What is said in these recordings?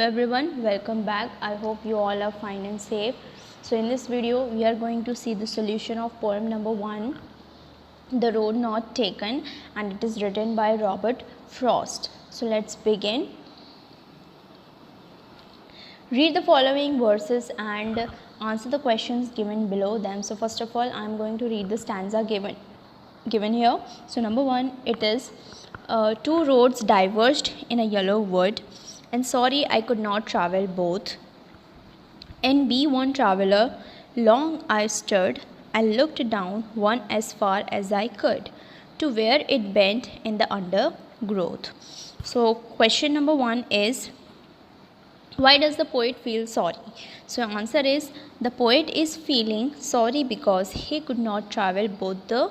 everyone, welcome back. I hope you all are fine and safe. So in this video we are going to see the solution of poem number 1, The Road Not Taken, and it is written by Robert Frost. So let's begin. Read the following verses and answer the questions given below them. So first of all, I am going to read the stanza given here. So number 1, it is two roads diverged in a yellow wood, and sorry I could not travel both. And be one traveler, long I stood, I looked down one as far as I could, to where it bent in the undergrowth. So question number 1 is, why does the poet feel sorry? So answer is, the poet is feeling sorry because he could not travel both the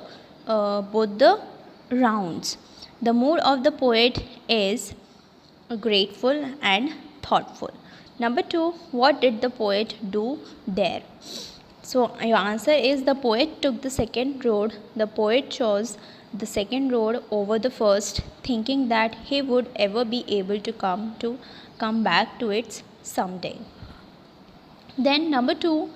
rounds. The mood of the poet is grateful and thoughtful. Number 2, what did the poet do there? So your answer is, the poet took the second road. The poet chose the second road over the first, thinking that he would ever be able to come back to it someday. Then number 2,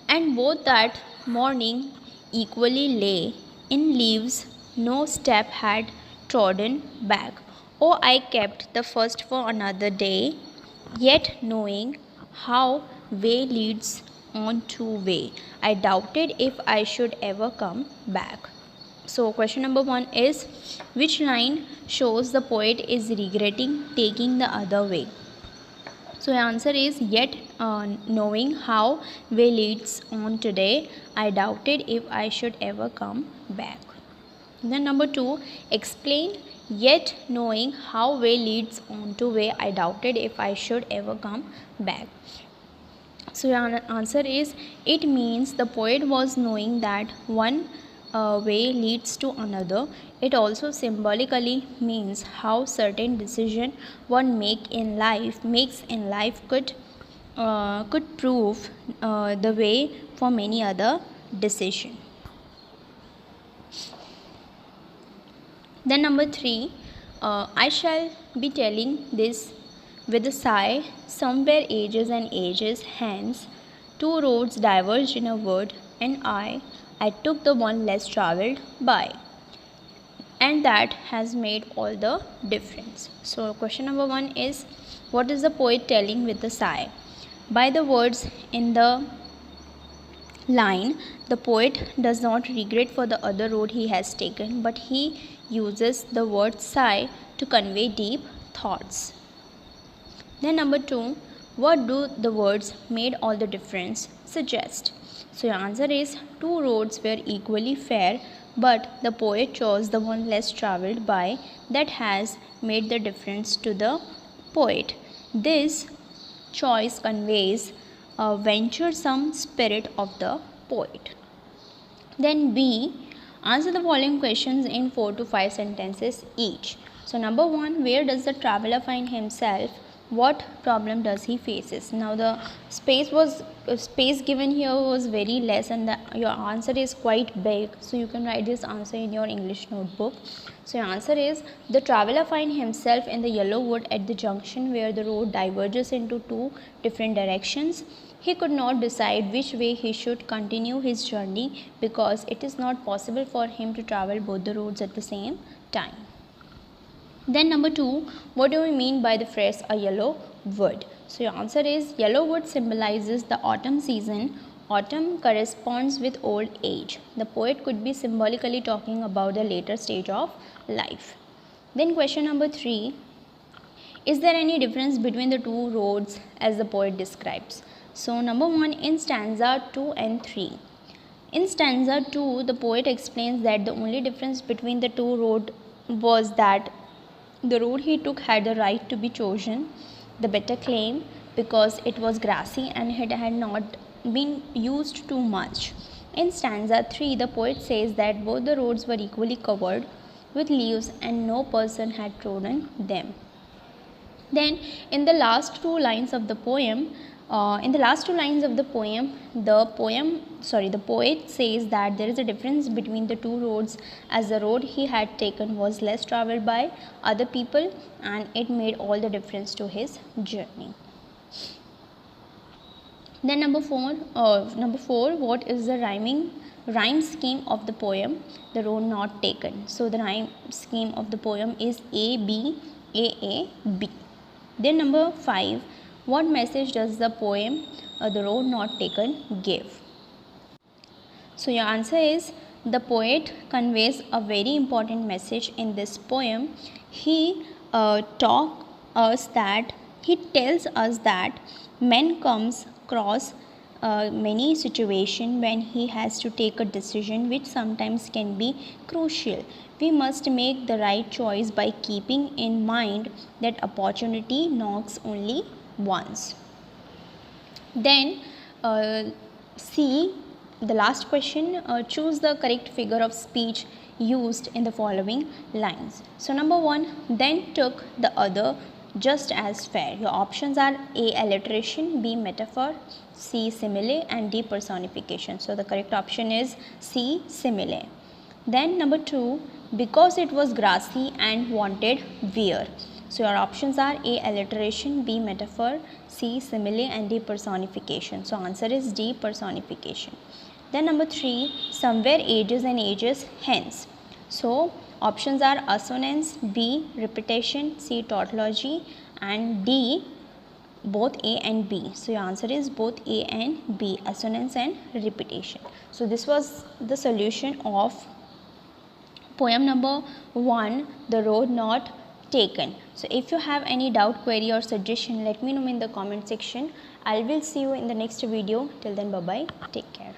and both that morning equally lay in leaves, no step had trodden back. Oh, I kept the first for another day, yet knowing how way leads on to way, I doubted if I should ever come back. So question number 1 is, which line shows the poet is regretting taking the other way? So the answer is, yet knowing how way leads on today, I doubted if I should ever come back. Then number 2, explain, yet knowing how way leads on to way, I doubted if I should ever come back. So your answer is, it means the poet was knowing that one way leads to another. It also symbolically means how certain decision one makes in life could prove the way for many other decision. Then number 3, I shall be telling this with a sigh, somewhere ages and ages hence, two roads diverged in a wood, and I took the one less travelled by, and that has made all the difference. So question number 1 is, what is the poet telling with a sigh? By the words in the line, the poet does not regret for the other road he has taken, but he uses the word sigh to convey deep thoughts. Then number 2, what do the words made all the difference suggest? So your answer is, two roads were equally fair, but the poet chose the one less travelled by. That has made the difference to the poet. This choice conveys a venturesome spirit of the poet. Then B, answer the following questions in 4 to 5 sentences each. So number 1, where does the traveler find himself? What problem does he faces? Now the space given here was very less, and your answer is quite big, so you can write this answer in your English notebook. So your answer is, the traveler finds himself in the yellow wood at the junction where the road diverges into two different directions. He could not decide which way he should continue his journey because it is not possible for him to travel both the roads at the same time. Then number 2, what do we mean by the phrase a yellow wood? So your answer is, yellow wood symbolizes the autumn season. Autumn corresponds with old age. The poet could be symbolically talking about the later stage of life. Then question number 3, is there any difference between the two roads as the poet describes? So number 1, in stanza 2 and 3. In stanza 2, the poet explains that the only difference between the two roads was that the road he took had the right to be chosen, the better claim, because it was grassy and it had not been used too much. In stanza 3, the poet says that both the roads were equally covered with leaves and no person had trodden them. Then in the last two lines of the poem, the poet says that there is a difference between the two roads, as the road he had taken was less travelled by other people and it made all the difference to his journey. Then number four, what is the rhyme scheme of the poem The Road Not Taken? So the rhyme scheme of the poem is A B A A B. Then number five, what message does the poem The Road Not Taken give? So your answer is, the poet conveys a very important message in this poem. He tells us that man comes across many situations when he has to take a decision which sometimes can be crucial. We must make the right choice by keeping in mind that opportunity knocks only once. Then C, the last question, choose the correct figure of speech used in the following lines. So number one, then took the other just as fair. Your options are A, alliteration, B, metaphor, C, simile, and D, personification. So the correct option is C, simile. Then number two, because it was grassy and wanted wear. So your options are A, alliteration, B, metaphor, C, simile, and D, personification. So answer is D, personification. Then number three, somewhere ages and ages hence. So options are assonance, B, repetition, C, tautology, and D, both A and B. So your answer is both A and B, assonance and repetition. So this was the solution of poem number 1, The Road Not Taken. So if you have any doubt, query or suggestion, let me know in the comment section. I will see you in the next video. Till then, bye bye. Take care.